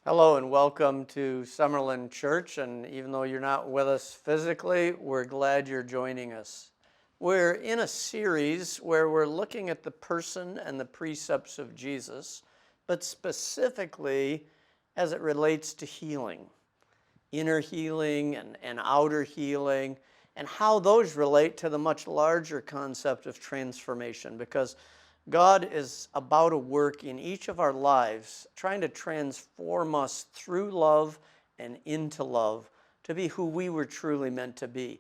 Hello and welcome to Summerlin Church. And even though you're not with us physically, we're glad you're joining us. We're in a series where we're looking at the person and the precepts of Jesus, but specifically as it relates to healing, inner healing and outer healing, and how those relate to the much larger concept of transformation. Because God is about a work in each of our lives, trying to transform us through love and into love to be who we were truly meant to be.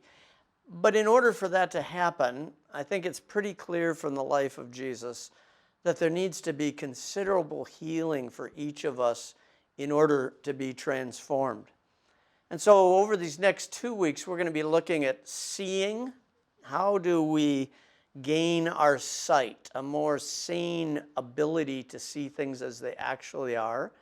But in order for that to happen, I think it's pretty clear from the life of Jesus that there needs to be considerable healing for each of us in order to be transformed. And so over these next 2 weeks, we're going to be looking at seeing. How do we gain our sight, a more sane ability to see things as they actually are?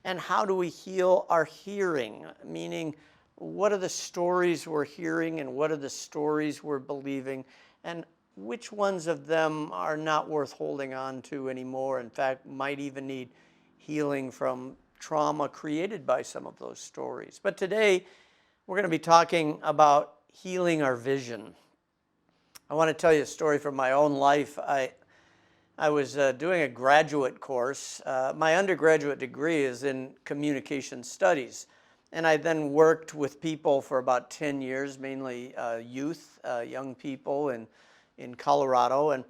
And how do we heal our hearing? Meaning, what are the stories we're hearing and what are the stories we're believing? And which ones of them are not worth holding on to anymore? In fact, might even need healing from trauma created by some of those stories. But today, we're going to be talking about healing our vision. I want to tell you a story from my own life. I was doing a graduate course. My undergraduate degree is in communication studies. And I then worked with people for about 10 years, mainly youth, young people in Colorado. And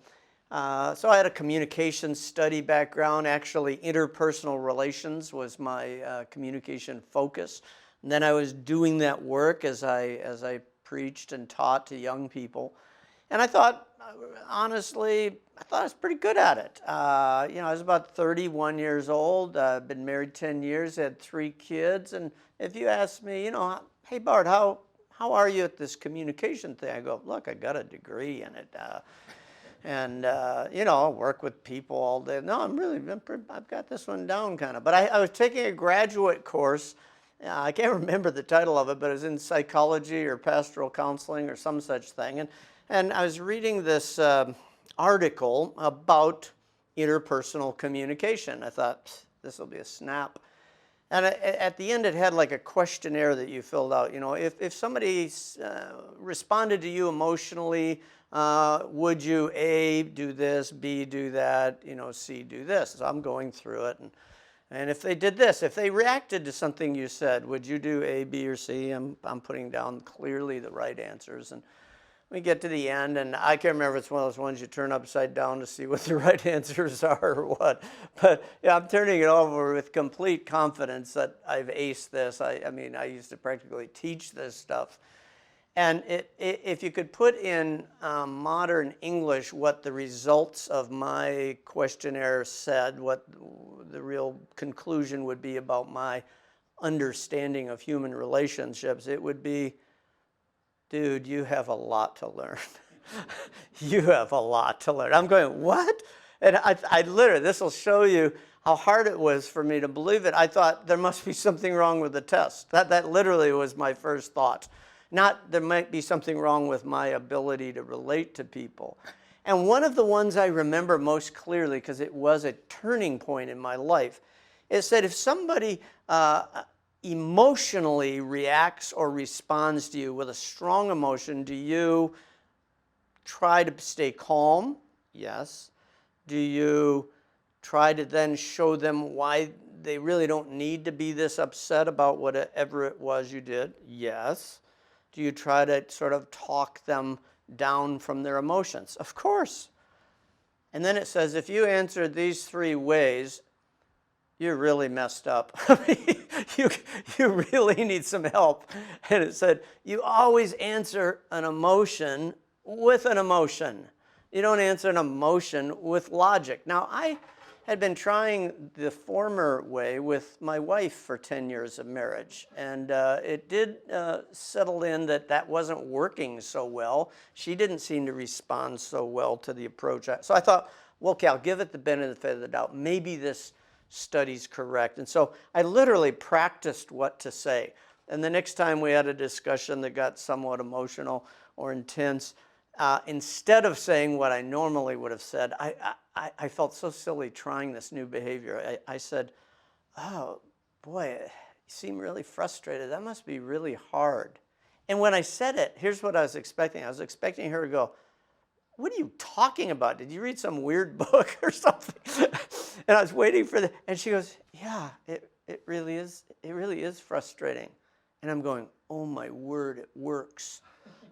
so I had a communication study background. Actually, interpersonal relations was my communication focus. And then I was doing that work as I preached and taught to young people. And I thought, honestly, I was pretty good at it. I was about 31 years old, been married 10 years, had 3 kids. And if you ask me, hey, Bart, how are you at this communication thing? I go, look, I got a degree in it. I work with people all day. No, I've got this one down kind of. But I was taking a graduate course. I can't remember the title of it, but it was in psychology or pastoral counseling or some such thing. And I was reading this article about interpersonal communication. I thought, this will be a snap. And at the end, it had like a questionnaire that you filled out. If somebody responded to you emotionally, would you A, do this, B, do that, C, do this? So I'm going through it. And if they did this, if they reacted to something you said, would you do A, B, or C? I'm putting down clearly the right answers. And we get to the end, and I can't remember if it's one of those ones you turn upside down to see what the right answers are or what. But yeah, I'm turning it over with complete confidence that I've aced this. I used to practically teach this stuff. And if you could put in modern English what the results of my questionnaire said, what the real conclusion would be about my understanding of human relationships, it would be, dude, you have a lot to learn. You have a lot to learn. I'm going, what? And I literally, this will show you how hard it was for me to believe it. I thought there must be something wrong with the test. That literally was my first thought. Not there might be something wrong with my ability to relate to people. And one of the ones I remember most clearly, because it was a turning point in my life, it said if somebody emotionally reacts or responds to you with a strong emotion, do you try to stay calm? Yes. Do you try to then show them why they really don't need to be this upset about whatever it was you did? Yes. Do you try to sort of talk them down from their emotions? Of course. And then it says, if you answer these 3 ways, you're really messed up. You really need some help. And it said, you always answer an emotion with an emotion. You don't answer an emotion with logic. Now, I had been trying the former way with my wife for 10 years of marriage. And it did settle in that wasn't working so well. She didn't seem to respond so well to the approach. So I thought, well, okay, I'll give it the benefit of the doubt. Maybe this study's correct. And so I literally practiced what to say. And the next time we had a discussion that got somewhat emotional or intense, instead of saying what I normally would have said, I felt so silly trying this new behavior. I said, oh, boy, you seem really frustrated. That must be really hard. And when I said it, here's what I was expecting. I was expecting her to go, what are you talking about? Did you read some weird book or something? And I was waiting for that. And she goes, yeah, it really is. It really is frustrating. And I'm going, oh, my word, it works.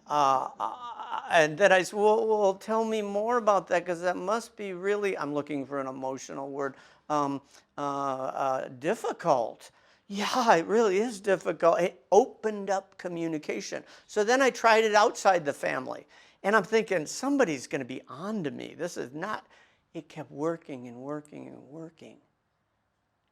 And then I said, well, tell me more about that, because that must be really, I'm looking for an emotional word, difficult. Yeah, it really is difficult. It opened up communication. So then I tried it outside the family. And I'm thinking, somebody's going to be on to me. This is not, it kept working and working and working.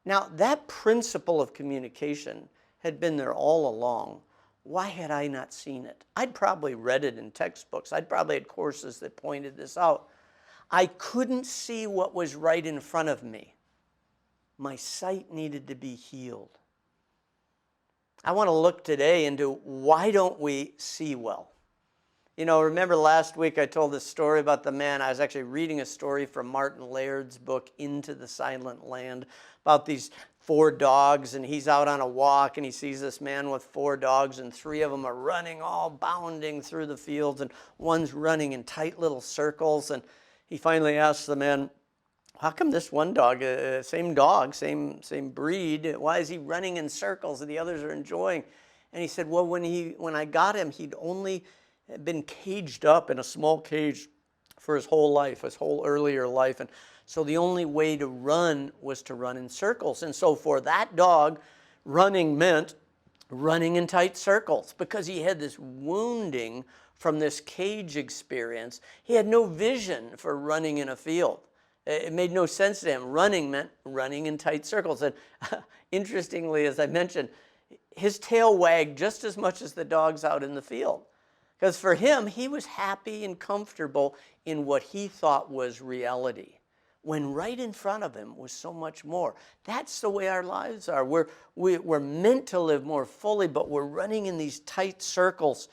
Now, that principle of communication had been there all along. Why had I not seen it? I'd probably read it in textbooks. I'd probably had courses that pointed this out. I couldn't see what was right in front of me. My sight needed to be healed. I want to look today into why don't we see well? You know, remember last week I told this story about the man. I was actually reading a story from Martin Laird's book, Into the Silent Land, about these 4 dogs, and he's out on a walk, and he sees this man with 4 dogs, and 3 of them are running, all bounding through the fields, and one's running in tight little circles, and he finally asks the man, how come this one dog, same breed, why is he running in circles and the others are enjoying? And he said, well, when I got him, he'd only been caged up in a small cage for his whole life, his whole earlier life. And so the only way to run was to run in circles. And so for that dog, running meant running in tight circles, because he had this wounding from this cage experience. He had no vision for running in a field. It made no sense to him. Running meant running in tight circles. And interestingly, as I mentioned, his tail wagged just as much as the dogs out in the field. Because for him, he was happy and comfortable in what he thought was reality, when right in front of him was so much more. That's the way our lives are. We're meant to live more fully, but we're running in these tight circles,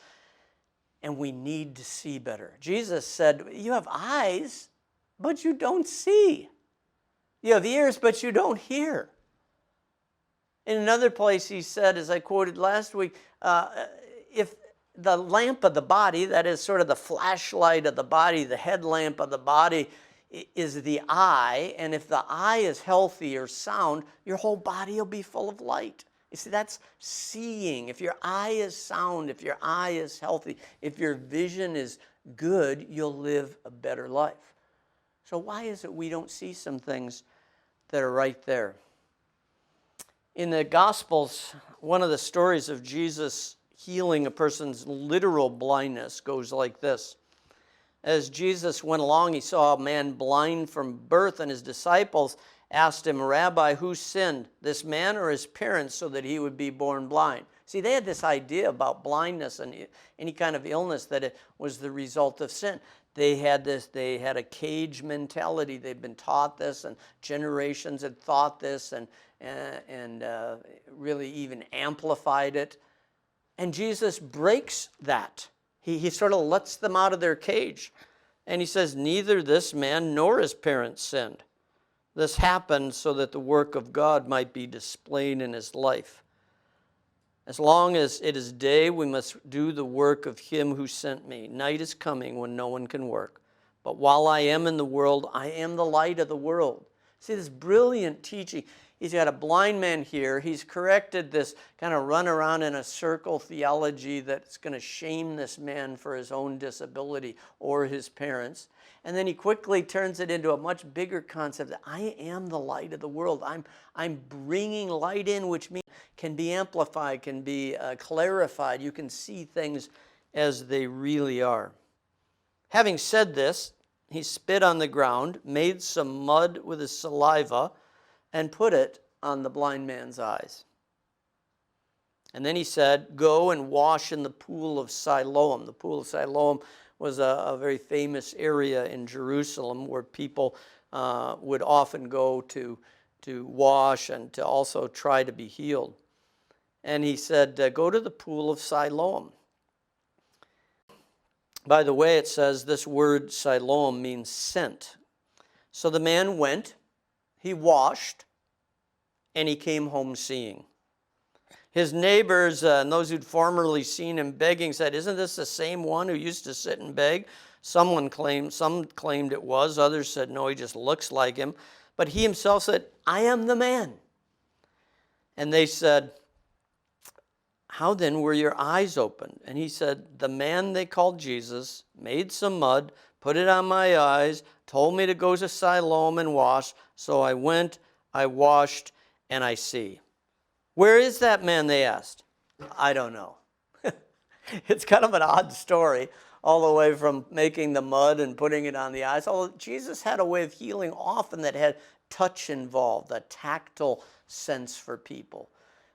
and we need to see better. Jesus said, you have eyes, but you don't see. You have ears, but you don't hear. In another place he said, as I quoted last week, if the lamp of the body, that is sort of the flashlight of the body, the headlamp of the body, is the eye. And if the eye is healthy or sound, your whole body will be full of light. You see, that's seeing. If your eye is sound, if your eye is healthy, if your vision is good, you'll live a better life. So why is it we don't see some things that are right there? In the Gospels, one of the stories of Jesus healing a person's literal blindness goes like this. As Jesus went along, he saw a man blind from birth, and his disciples asked him, Rabbi, who sinned, this man or his parents, so that he would be born blind? See, they had this idea about blindness and any kind of illness, that it was the result of sin. They had a cage mentality. They'd been taught this, and generations had thought this, and really even amplified it. And Jesus breaks that. He sort of lets them out of their cage. And he says, neither this man nor his parents sinned. This happened so that the work of God might be displayed in his life. As long as it is day, we must do the work of him who sent me. Night is coming when no one can work. But while I am in the world, I am the light of the world. See, this brilliant teaching. He's got a blind man here. He's corrected this kind of run around in a circle theology that's going to shame this man for his own disability or his parents. And then he quickly turns it into a much bigger concept that I am the light of the world. I'm bringing light in, which means can be amplified, can be clarified. You can see things as they really are. Having said this, he spit on the ground, made some mud with his saliva, and put it on the blind man's eyes. And then he said, go and wash in the pool of Siloam. The pool of Siloam was a very famous area in Jerusalem where people would often go to wash and to also try to be healed. And he said, go to the pool of Siloam. By the way, it says this word Siloam means sent. So the man went. He washed, and he came home seeing. His neighbors and those who'd formerly seen him begging said, "Isn't this the same one who used to sit and beg?" Some claimed it was. Others said, "No, he just looks like him." But he himself said, "I am the man." And they said, "How then were your eyes opened?" And he said, "The man they called Jesus made some mud, put it on my eyes, told me to go to Siloam and wash. So I went, I washed, and I see." "Where is that man?" they asked. "I don't know." It's kind of an odd story, all the way from making the mud and putting it on the eyes. Although Jesus had a way of healing often that had touch involved, a tactile sense for people.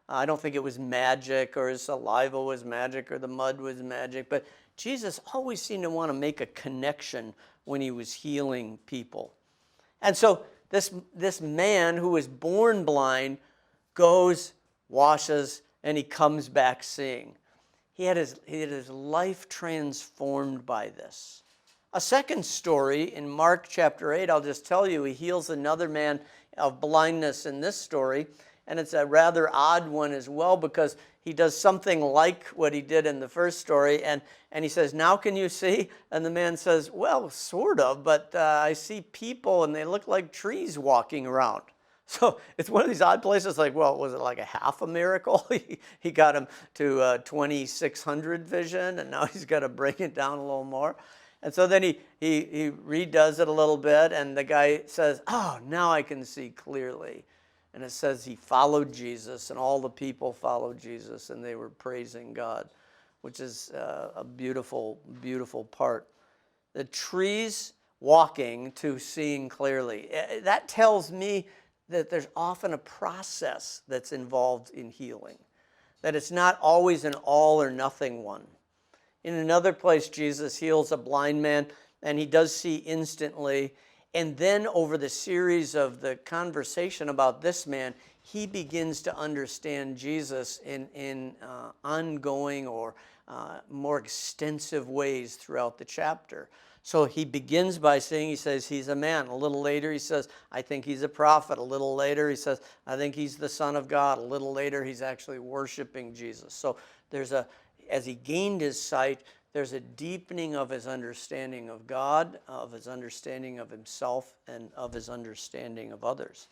I don't think it was magic, or his saliva was magic, or the mud was magic, but Jesus always seemed to want to make a connection when he was healing people. And so this man who was born blind goes, washes, and he comes back seeing. He had his life transformed by this. A second story in Mark chapter 8, I'll just tell you, he heals another man of blindness in this story. And it's a rather odd one as well, because he does something like what he did in the first story. And he says, "Now can you see?" And the man says, "Well, sort of, but I see people and they look like trees walking around." So it's one of these odd places, like, well, was it like a half a miracle? He got him to 2600 vision, and now he's got to bring it down a little more. And so then he redoes it a little bit, and the guy says, "Oh, now I can see clearly." And it says he followed Jesus, and all the people followed Jesus, and they were praising God, which is a beautiful, beautiful part. The trees walking to seeing clearly. That tells me that there's often a process that's involved in healing, that it's not always an all or nothing one. In another place, Jesus heals a blind man, and he does see instantly. And then over the series of the conversation about this man, he begins to understand Jesus in ongoing or more extensive ways throughout the chapter. So he begins by saying, he says, he's a man. A little later, he says, I think he's a prophet. A little later, he says, I think he's the Son of God. A little later, he's actually worshiping Jesus. So as he gained his sight, there's a deepening of his understanding of God, of his understanding of himself, and of his understanding of others.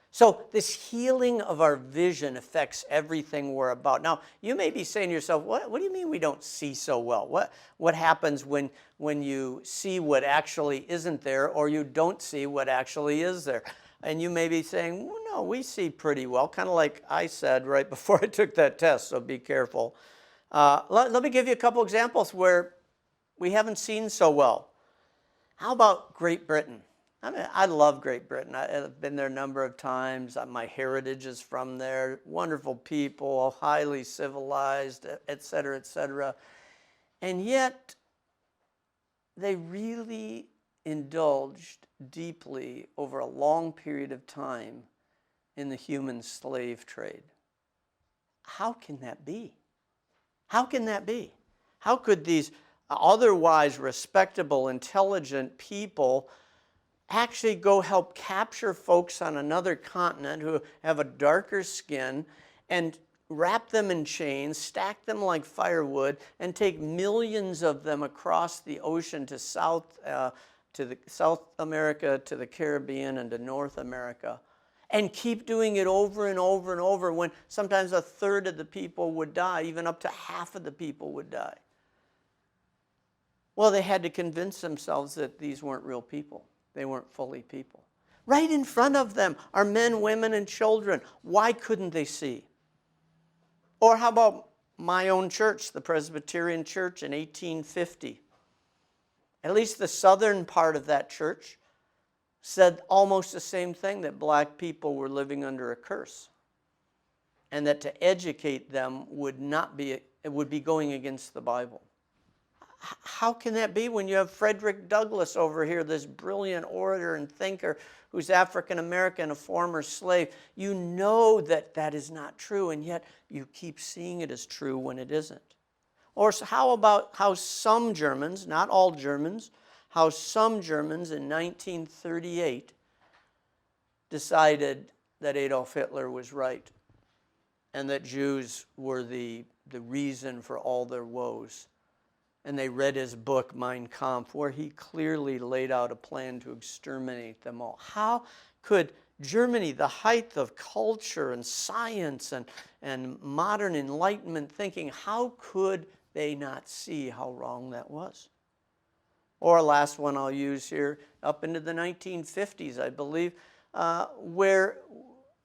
So this healing of our vision affects everything we're about. Now, you may be saying to yourself, what do you mean we don't see so well? What happens when you see what actually isn't there, or you don't see what actually is there? And you may be saying, well, no, we see pretty well, kind of like I said right before I took that test, so be careful. Let me give you a couple examples where we haven't seen so well. How about Great Britain? I mean, I love Great Britain. I've been there a number of times. My heritage is from there. Wonderful people, highly civilized, et cetera, et cetera. And yet, they really indulged deeply over a long period of time in the human slave trade. How can that be? How can that be? How could these otherwise respectable, intelligent people actually go help capture folks on another continent who have a darker skin and wrap them in chains, stack them like firewood, and take millions of them across the ocean to South America, to the Caribbean, and to North America, and keep doing it over and over and over, when sometimes a third of the people would die, even up to half of the people would die? Well, they had to convince themselves that these weren't real people. They weren't fully people. Right in front of them are men, women, and children. Why couldn't they see? Or how about my own church, the Presbyterian Church in 1850? At least the southern part of that church said almost the same thing, that black people were living under a curse, and that to educate them would be going against the Bible. How can that be when you have Frederick Douglass over here, this brilliant orator and thinker who's African American, a former slave? You know that that is not true, and yet you keep seeing it as true when it isn't. Or how about how some Germans, not all Germans, how some Germans in 1938 decided that Adolf Hitler was right and that Jews were the reason for all their woes. And they read his book, Mein Kampf, where he clearly laid out a plan to exterminate them all. How could Germany, the height of culture and science and modern Enlightenment thinking, how could they not see how wrong that was? Or last one I'll use here, up into the 1950s, I believe, where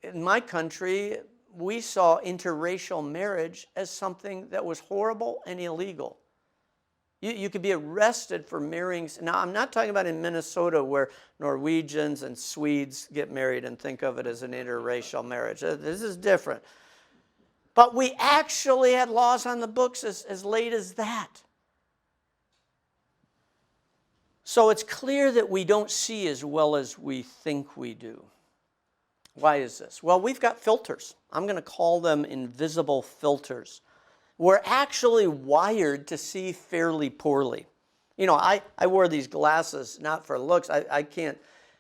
in my country, we saw interracial marriage as something that was horrible and illegal. You could be arrested for marrying. Now, I'm not talking about in Minnesota where Norwegians and Swedes get married and think of it as an interracial marriage. This is different. But we actually had laws on the books as late as that. So it's clear that we don't see as well as we think we do. Why is this? Well, we've got filters. I'm going to call them invisible filters. We're actually wired to see fairly poorly. You know, I wore these glasses not for looks. I can't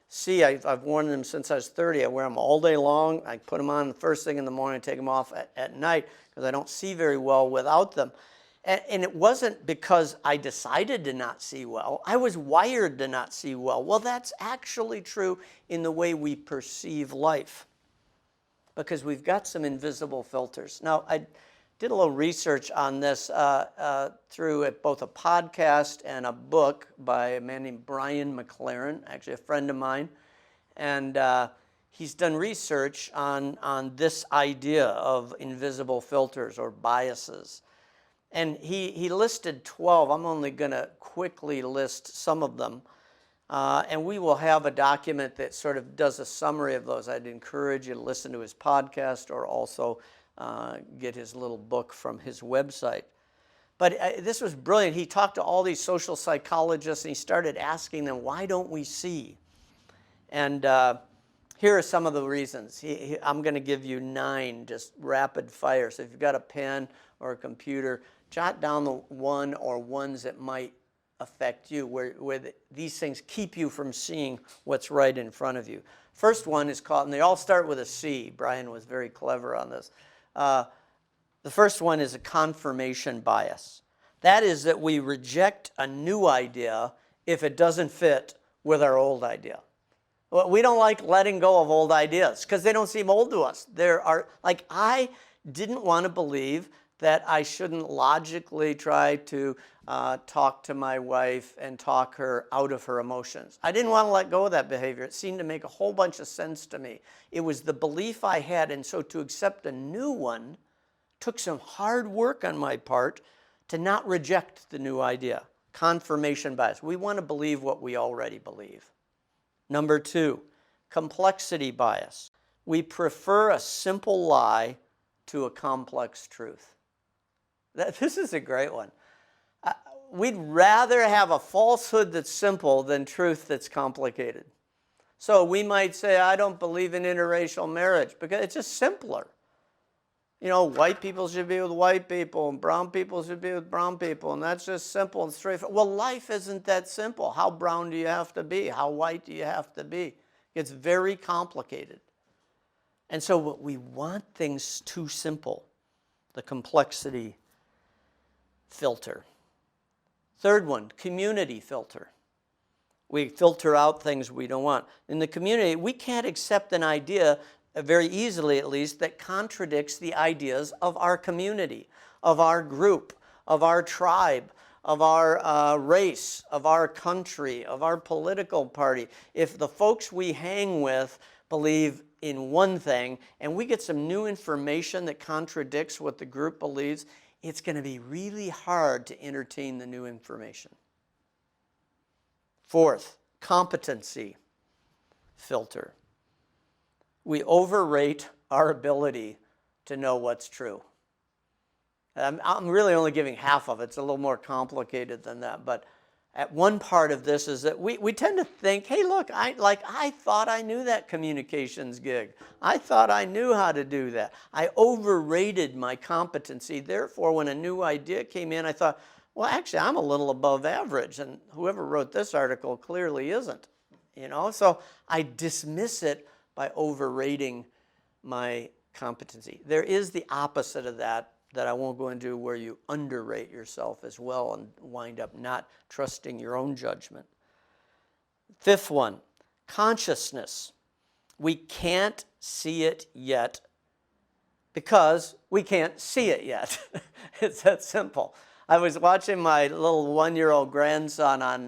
see. I've worn them since I was 30. I wear them all day long. I put them on the first thing in the morning, take them off at night because I don't see very well without them. And it wasn't because I decided to not see well. I was wired to not see well. Well, that's actually true in the way we perceive life because we've got some invisible filters. Now, I did a little research on this through both a podcast and a book by a man named Brian McLaren, actually a friend of mine. And he's done research on this idea of invisible filters or biases. And he listed 12. I'm only going to quickly list some of them. And we will have a document that sort of does a summary of those. I'd encourage you to listen to his podcast or also get his little book from his website. But this was brilliant. He talked to all these social psychologists and he started asking them, why don't we see? And here are some of the reasons. I'm going to give you 9, just rapid fire. So if you've got a pen or a computer, jot down the one or ones that might affect you, where these things keep you from seeing what's right in front of you. First one is called, and they all start with a C. Brian was very clever on this. The first one is a confirmation bias. That is that we reject a new idea if it doesn't fit with our old idea. Well, we don't like letting go of old ideas because they don't seem old to us. I didn't want to believe that I shouldn't logically try to talk to my wife and talk her out of her emotions. I didn't want to let go of that behavior. It seemed to make a whole bunch of sense to me. It was the belief I had, and so to accept a new one took some hard work on my part to not reject the new idea. Confirmation bias. We want to believe what we already believe. Number 2, complexity bias. We prefer a simple lie to a complex truth. This is a great one. We'd rather have a falsehood that's simple than truth that's complicated. So we might say, I don't believe in interracial marriage because it's just simpler. You know, white people should be with white people and brown people should be with brown people, and that's just simple and straightforward. Well, life isn't that simple. How brown do you have to be? How white do you have to be? It's very complicated. And so we want things too simple, the complexity filter. Third one, community filter. We filter out things we don't want. In the community, we can't accept an idea, very easily at least, that contradicts the ideas of our community, of our group, of our tribe, of our race, of our country, of our political party. If the folks we hang with believe in one thing and we get some new information that contradicts what the group believes, it's going to be really hard to entertain the new information. Fourth, competency filter. We overrate our ability to know what's true. I'm really only giving half of it. It's a little more complicated than that. But at one part of this is that we tend to think, hey, look, I thought I knew that communications gig. I thought I knew how to do that. I overrated my competency. Therefore, when a new idea came in, I thought, well, actually, I'm a little above average. And whoever wrote this article clearly isn't. You know, so I dismiss it by overrating my competency. There is the opposite of that I won't go into, where you underrate yourself as well and wind up not trusting your own judgment. Fifth one, consciousness. We can't see it yet because we can't see it yet. It's that simple. I was watching my little 1-year-old grandson on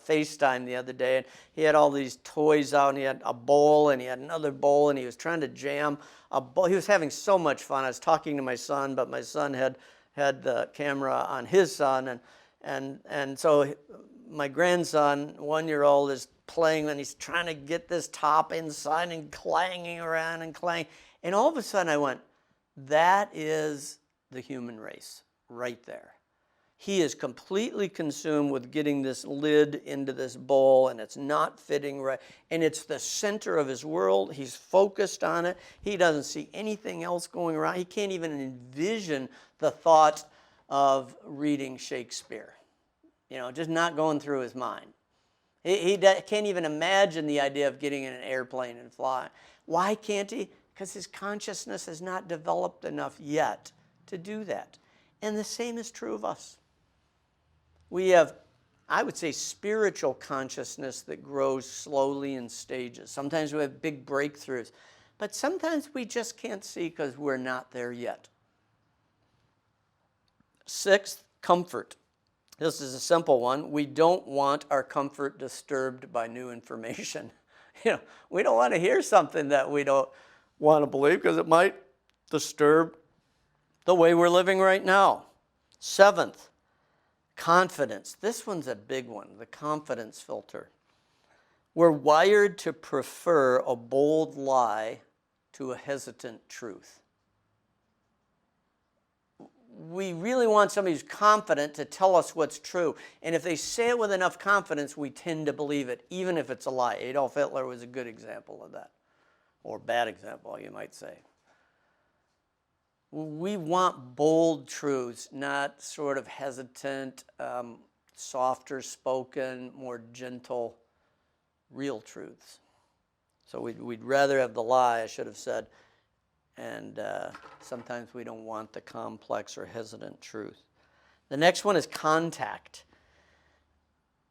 FaceTime the other day, and he had all these toys out, and he had a bowl, and he had another bowl, and he was trying to jam a bowl. He was having so much fun. I was talking to my son, but my son had the camera on his son, and so my grandson, 1-year-old, is playing, and he's trying to get this top inside and clanging around and clanging. And all of a sudden I went, that is the human race right there. He is completely consumed with getting this lid into this bowl, and it's not fitting right. And it's the center of his world. He's focused on it. He doesn't see anything else going around. He can't even envision the thought of reading Shakespeare. Just not going through his mind. He can't even imagine the idea of getting in an airplane and flying. Why can't he? Because his consciousness has not developed enough yet to do that. And the same is true of us. We have, I would say, spiritual consciousness that grows slowly in stages. Sometimes we have big breakthroughs, but sometimes we just can't see because we're not there yet. Sixth, comfort. This is a simple one. We don't want our comfort disturbed by new information. We don't want to hear something that we don't want to believe because it might disturb the way we're living right now. Seventh, confidence. This one's a big one, the confidence filter. We're wired to prefer a bold lie to a hesitant truth. We really want somebody who's confident to tell us what's true. And if they say it with enough confidence, we tend to believe it, even if it's a lie. Adolf Hitler was a good example of that, or bad example, you might say. We want bold truths, not sort of hesitant, softer spoken, more gentle, real truths. So we'd rather have the lie, I should have said, and sometimes we don't want the complex or hesitant truth. The next one is contact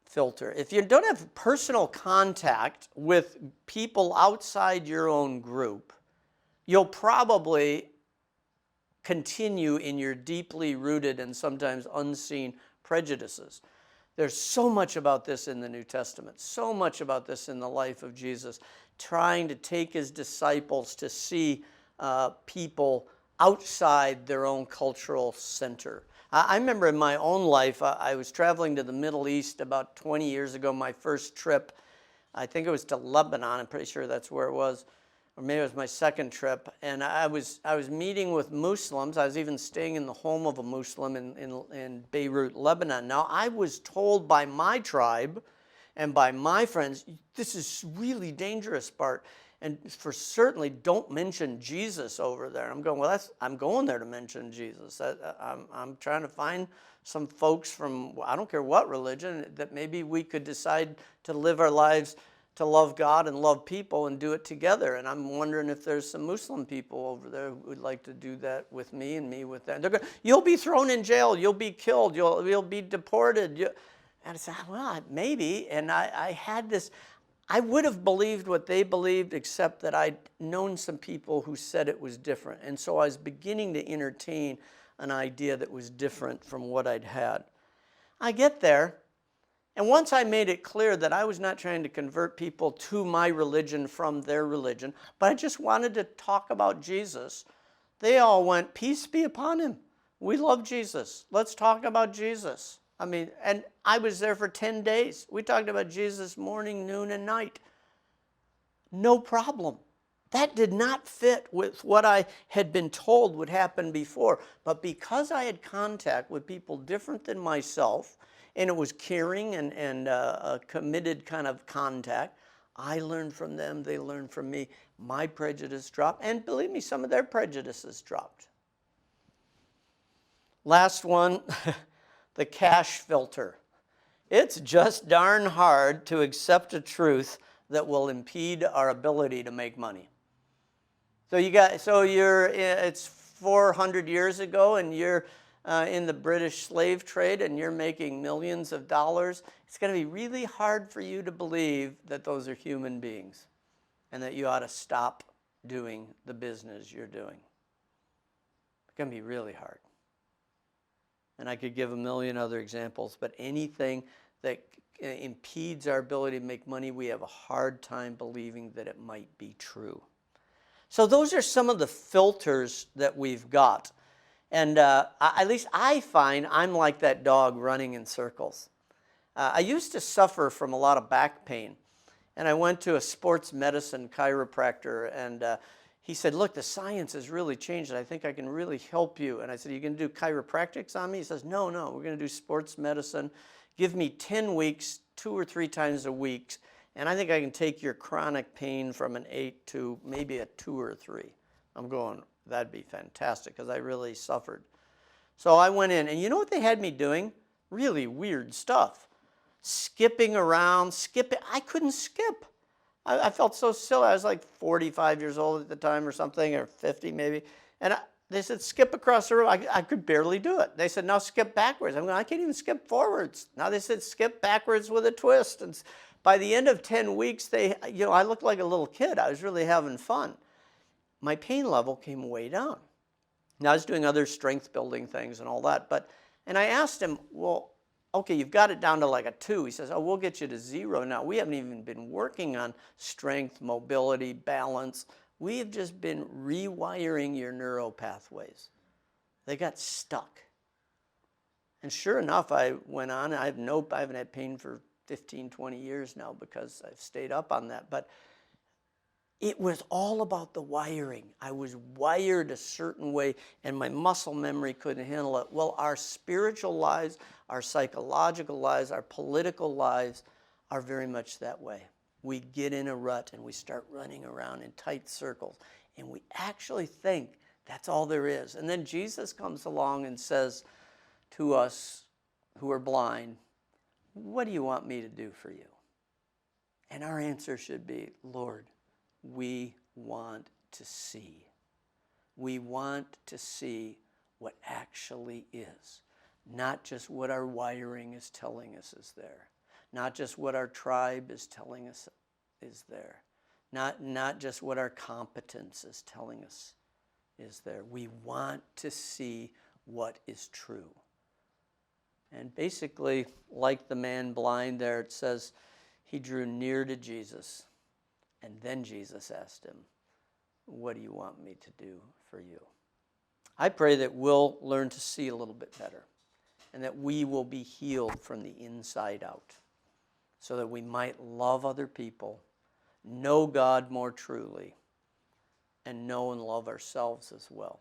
filter. If you don't have personal contact with people outside your own group, you'll probably continue in your deeply rooted and sometimes unseen prejudices. There's so much about this in the New Testament, so much about this in the life of Jesus, trying to take his disciples to see people outside their own cultural center. I remember in my own life, I was traveling to the Middle East about 20 years ago, my first trip. I think it was to Lebanon, I'm pretty sure that's where it was. Or maybe it was my second trip, and I was meeting with Muslims. I was even staying in the home of a Muslim in Beirut, Lebanon. Now, I was told by my tribe and by my friends, this is really dangerous, Bart, and for certainly don't mention Jesus over there. I'm going, well, I'm going there to mention Jesus. I'm trying to find some folks from, I don't care what religion, that maybe we could decide to live our lives to love God and love people and do it together. And I'm wondering if there's some Muslim people over there who would like to do that with me and me with them. They're going, you'll be thrown in jail, you'll be killed, you'll be deported. And I said, well, maybe. And I had this, I would have believed what they believed, except that I'd known some people who said it was different. And so I was beginning to entertain an idea that was different from what I'd had. I get there. And once I made it clear that I was not trying to convert people to my religion from their religion, but I just wanted to talk about Jesus, they all went, peace be upon him. We love Jesus. Let's talk about Jesus. I mean, and I was there for 10 days. We talked about Jesus morning, noon, and night. No problem. That did not fit with what I had been told would happen before. But because I had contact with people different than myself, and it was caring and a committed kind of contact, I learned from them, they learned from me. My prejudice dropped, and believe me, some of their prejudices dropped. Last one, the cash filter. It's just darn hard to accept a truth that will impede our ability to make money. It's 400 years ago, and you're in the British slave trade, and you're making millions of dollars. It's going to be really hard for you to believe that those are human beings, and that you ought to stop doing the business you're doing. It's going to be really hard. And I could give a million other examples, but anything that impedes our ability to make money, we have a hard time believing that it might be true. So those are some of the filters that we've got. And at least I find I'm like that dog running in circles. I used to suffer from a lot of back pain. And I went to a sports medicine chiropractor, and he said, look, the science has really changed, and I think I can really help you. And I said, are you going to do chiropractics on me? He says, no, we're going to do sports medicine. Give me 10 weeks, 2 or 3 times a week, and I think I can take your chronic pain from an 8 to maybe a 2 or 3. I'm going, that'd be fantastic, because I really suffered. So I went in, and you know what they had me doing? Really weird stuff. Skipping around, I couldn't skip. I felt so silly. I was like 45 years old at the time or something, or 50 maybe. And they said, skip across the room. I could barely do it. They said, now skip backwards. I'm going, I can't even skip forwards. Now they said, skip backwards with a twist. And by the end of 10 weeks, I looked like a little kid. I was really having fun. My pain level came way down. Now I was doing other strength building things and all that. And I asked him, well, okay, you've got it down to like a 2. He says, oh, we'll get you to 0 now. We haven't even been working on strength, mobility, balance. We have just been rewiring your neural pathways. They got stuck. And sure enough, I went on. I haven't had pain for 15, 20 years now because I've stayed up on that. But it was all about the wiring. I was wired a certain way, and my muscle memory couldn't handle it. Well, our spiritual lives, our psychological lives, our political lives are very much that way. We get in a rut, and we start running around in tight circles, and we actually think that's all there is. And then Jesus comes along and says to us who are blind, what do you want me to do for you? And our answer should be, Lord, we want to see. We want to see what actually is. Not just what our wiring is telling us is there. Not just what our tribe is telling us is there. Not just what our competence is telling us is there. We want to see what is true. And basically, like the man blind there, it says he drew near to Jesus. And then Jesus asked him, what do you want me to do for you? I pray that we'll learn to see a little bit better, and that we will be healed from the inside out, so that we might love other people, know God more truly, and know and love ourselves as well.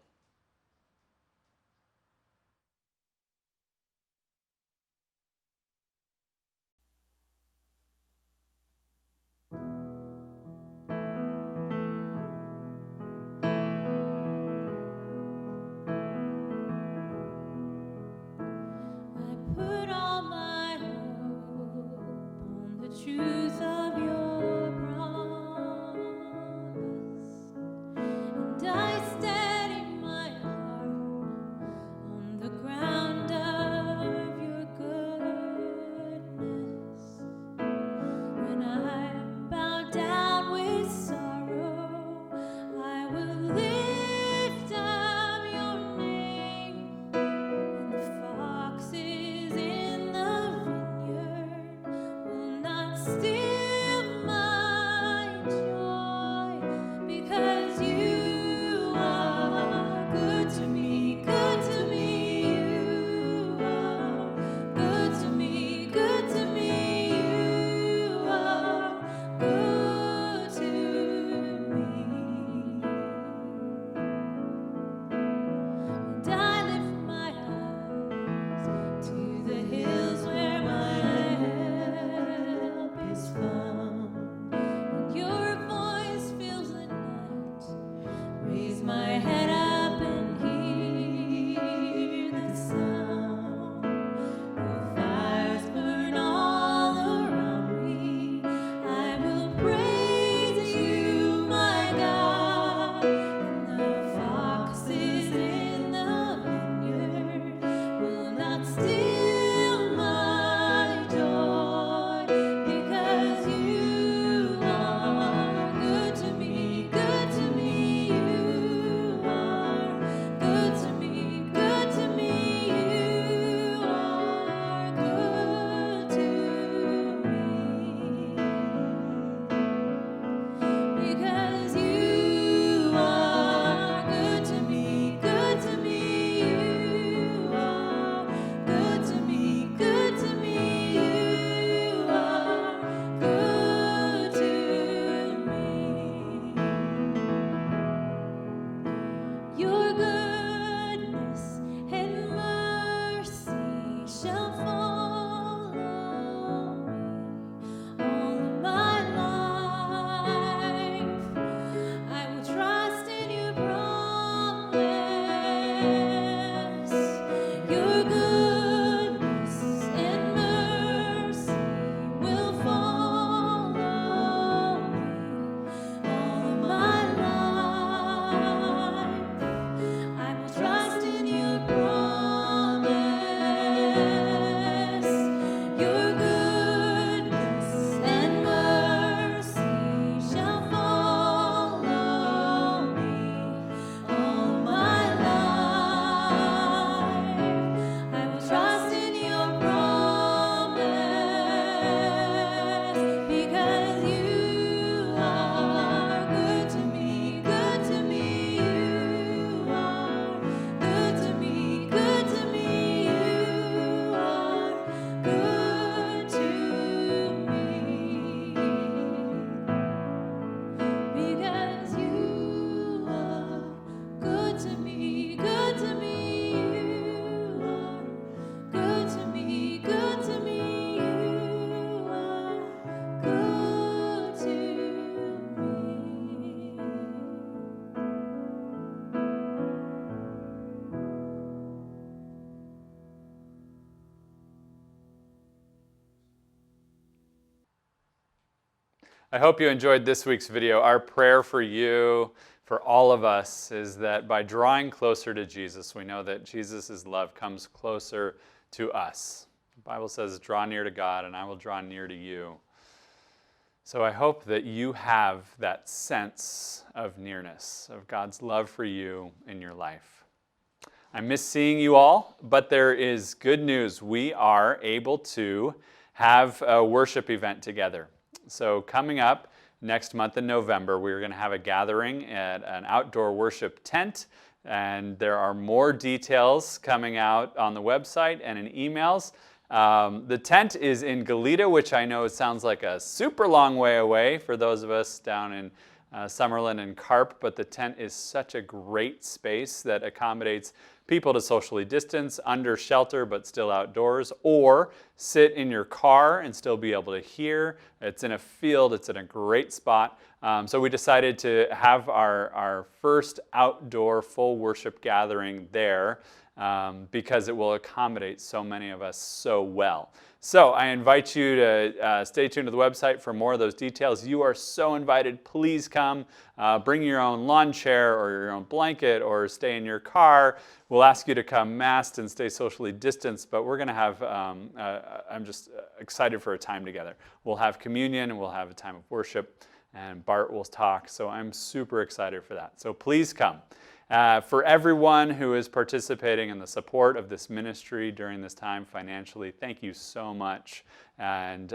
Truth of your promise, and I steady I hope you enjoyed this week's video. Our prayer for you, for all of us, is that by drawing closer to Jesus, we know that Jesus' love comes closer to us. The Bible says, draw near to God and I will draw near to you. So I hope that you have that sense of nearness, of God's love for you in your life. I miss seeing you all, but there is good news. We are able to have a worship event together. So coming up next month in November, we're going to have a gathering at an outdoor worship tent, and there are more details coming out on the website and in emails. The tent is in Goleta, which I know sounds like a super long way away for those of us down in Summerlin and Carp, but the tent is such a great space that accommodates people to socially distance, under shelter but still outdoors, or sit in your car and still be able to hear. It's in a field, it's in a great spot. So we decided to have our first outdoor full worship gathering there because it will accommodate so many of us so well. So I invite you to stay tuned to the website for more of those details. You are so invited. Please come. Bring your own lawn chair or your own blanket or stay in your car. We'll ask you to come masked and stay socially distanced, but we're going to have, I'm just excited for a time together. We'll have communion and we'll have a time of worship, and Bart will talk, so I'm super excited for that. So please come. For everyone who is participating in the support of this ministry during this time financially, thank you so much. And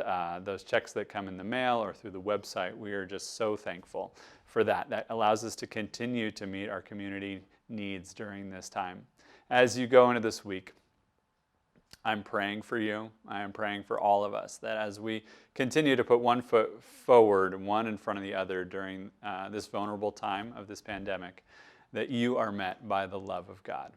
those checks that come in the mail or through the website, we are just so thankful for that. That allows us to continue to meet our community needs during this time. As you go into this week, I'm praying for you. I am praying for all of us, that as we continue to put one foot forward, one in front of the other during this vulnerable time of this pandemic, that you are met by the love of God.